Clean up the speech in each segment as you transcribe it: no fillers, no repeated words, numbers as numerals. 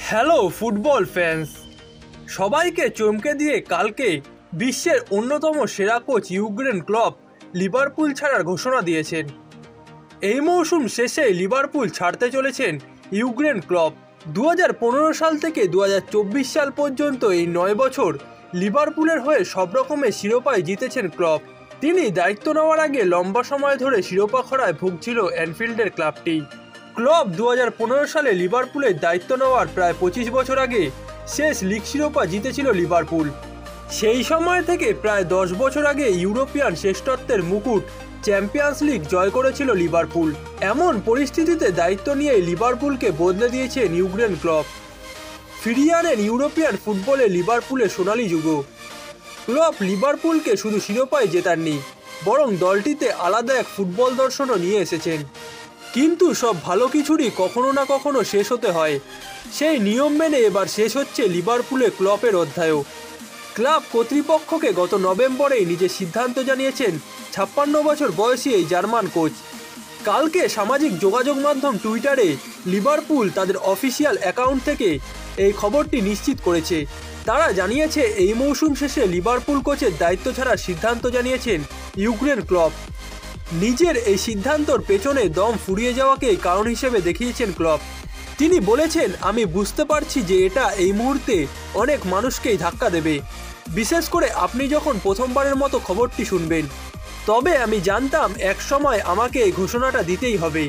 Hello football fans, সবাইকে চমকে দিয়ে কালকে বিশ্বের অন্যতম সেরা কোচ ইউর্গেন ক্লপ লিভারপুল ছাড়ার ঘোষণা দিয়েছেন। এই মৌসুম শেষে লিভারপুল ছাড়তে চলেছেন ইউর্গেন ক্লপ। 2015 সাল থেকে 2024 সাল পর্যন্ত এই 9 বছর লিভারপুলের হয়ে সব রকমের শিরোপায় জিতেছেন ক্লপ। তিনি দায়িত্ব নেওয়ার আগে লম্বা সময় ধরে শিরোপা খরায় ভুগছিল অ্যানফিল্ডের ক্লাবটি। ক্লপ 2015 সালে লিভারপুলের দায়িত্ব নেওয়ার প্রায় 25 বছর আগে শেষ লিগ শিরোপা জিতেছিল লিভারপুল। সেই সময় থেকে প্রায় 10 বছর আগে ইউরোপিয়ান শ্রেষ্ঠত্বের মুকুট চ্যাম্পিয়ন্স লিগ জয় করেছিল লিভারপুল। এমন পরিস্থিতিতে দায়িত্ব নিয়ে লিভারপুলকে বদলে দিয়েছেন ইউর্গেন ক্লপ। ফিরিয়ে আনেন ইউরোপিয়ান ফুটবলে লিভারপুলের সোনালী যুগ। ক্লপ লিভারপুলকে শুধু শিরোপায় জেতাননি, বরং দলটিতে আলাদা এক ফুটবল দর্শনও নিয়ে এসেছেন। কিন্তু সব ভালো কিছুরই কখনো না কখনো শেষ হতে হয়। সেই নিয়ম মেনে এবার শেষ হচ্ছে লিভারপুলে ক্লপের অধ্যায়ও। ক্লাব কর্তৃপক্ষকে গত নভেম্বরেই নিজের সিদ্ধান্ত জানিয়েছেন 56 বছর বয়সী এই জার্মান কোচ। কালকে সামাজিক যোগাযোগ মাধ্যম টুইটারে লিভারপুল তাদের অফিসিয়াল অ্যাকাউন্ট থেকে এই খবরটি নিশ্চিত করেছে। তারা জানিয়েছে এই মৌসুম শেষে লিভারপুল কোচের দায়িত্ব ছাড়ার সিদ্ধান্ত জানিয়েছেন ইউর্গেন ক্লপ। নিজের এই সিদ্ধান্তর পেছনে দম ফুরিয়ে যাওয়াকে কারণ হিসেবে দেখিয়েছেন ক্লপ। তিনি বলেছেন, আমি বুঝতে পারছি যে এটা এই মুহূর্তে অনেক মানুষকেই ধাক্কা দেবে, বিশেষ করে আপনি যখন প্রথমবারের মতো খবরটি শুনবেন। তবে আমি জানতাম এক সময় আমাকে এই ঘোষণাটা দিতেই হবে।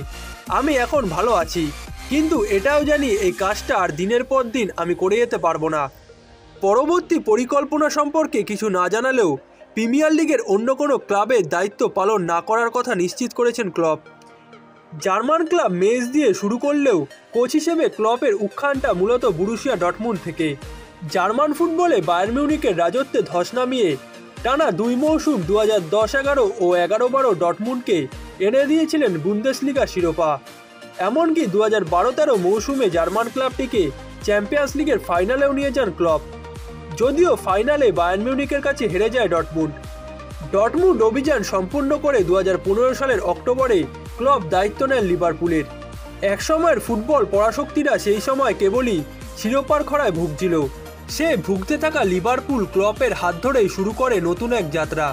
আমি এখন ভালো আছি, কিন্তু এটাও জানি এই কাজটা আর দিনের পর দিন আমি করে যেতে পারবো না। পরবর্তী পরিকল্পনা সম্পর্কে কিছু না জানালেও প্রিমিয়ার লিগের অন্য কোনো ক্লাবের দায়িত্ব পালন না করার কথা নিশ্চিত করেছেন ক্লপ। জার্মান ক্লাব মেজ দিয়ে শুরু করলেও কোচ হিসেবে ক্লপের উত্থানটা মূলত বরুসিয়া ডর্টমুন্ড থেকে। জার্মান ফুটবলে বায়ার্ন মিউনিখের রাজত্বে ধস নামিয়ে টানা 2 মৌসুম 2010-11 ও 11-12 ডর্টমুন্ডকে এনে দিয়েছিলেন বুন্দেসলিগা শিরোপা। এমনকি 2012-13 মৌসুমে জার্মান ক্লাবটিকে চ্যাম্পিয়ন্স লিগের ফাইনালেও নিয়ে যান ক্লপ, যদিও ফাইনালে বায়ার্ন মিউনিখের কাছে হেরে যায় ডর্টমুন্ড অভিযান সম্পূর্ণ করে 2015 সালের অক্টোবরে ক্লপ দায়িত্ব নেন লিভারপুলের। একসময়ের ফুটবল পরাশক্তিরা সেই সময় কেবলই শিরোপার খরায় ভুগছিল। সে ভুগতে থাকা লিভারপুল ক্লপের হাত ধরেই শুরু করে নতুন এক যাত্রা।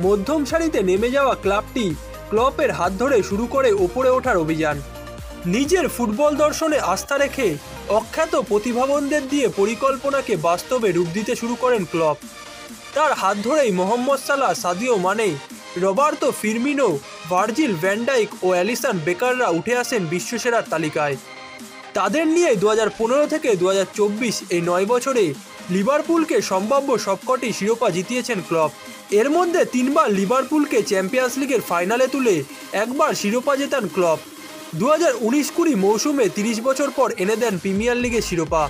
মধ্যম সারিতে নেমে যাওয়া ক্লাবটি ক্লপের হাত ধরে শুরু করে ওপরে ওঠার অভিযান। নিজের ফুটবল দর্শনে আস্থা রেখে অখ্যাত প্রতিভাবানদের দিয়ে পরিকল্পনাকে বাস্তবে রূপ দিতে শুরু করেন ক্লপ। তার হাত ধরেই Mohamed Salah, Sadio Mane, Roberto Firmino, Virgil van Dijk ও অ্যালিসন বেকাররা উঠে আসেন বিশ্বসেরার তালিকায়। তাদের নিয়ে 2015 থেকে 2024 এই 9 বছরে লিভারপুলকে সম্ভাব্য সবকটি শিরোপা জিতিয়েছেন ক্লপ। এর মধ্যে 3 বার লিভারপুলকে চ্যাম্পিয়ন্স লিগের ফাইনালে তুলে একবার শিরোপা জেতান ক্লপ। 2019-20 মৌসুমে 30 বছর পর এনে দেন প্রিমিয়ার লিগের শিরোপা।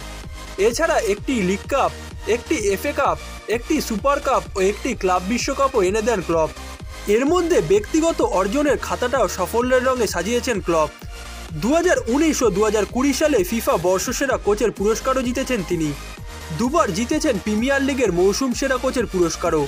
এছাড়া একটি লিগ কাপ, একটি FA কাপ, একটি সুপার কাপ ও একটি ক্লাব বিশ্বকাপও এনে দেন ক্লপ। এর মধ্যে ব্যক্তিগত অর্জনের খাতাটাও সাফল্যের রঙে সাজিয়েছেন ক্লপ। 2019 ও 2020 সালে ফিফা বর্ষসেরা কোচের পুরস্কারও জিতেছেন তিনি। 2বার জিতেছেন প্রিমিয়ার লিগের মৌসুম সেরা কোচের পুরস্কারও।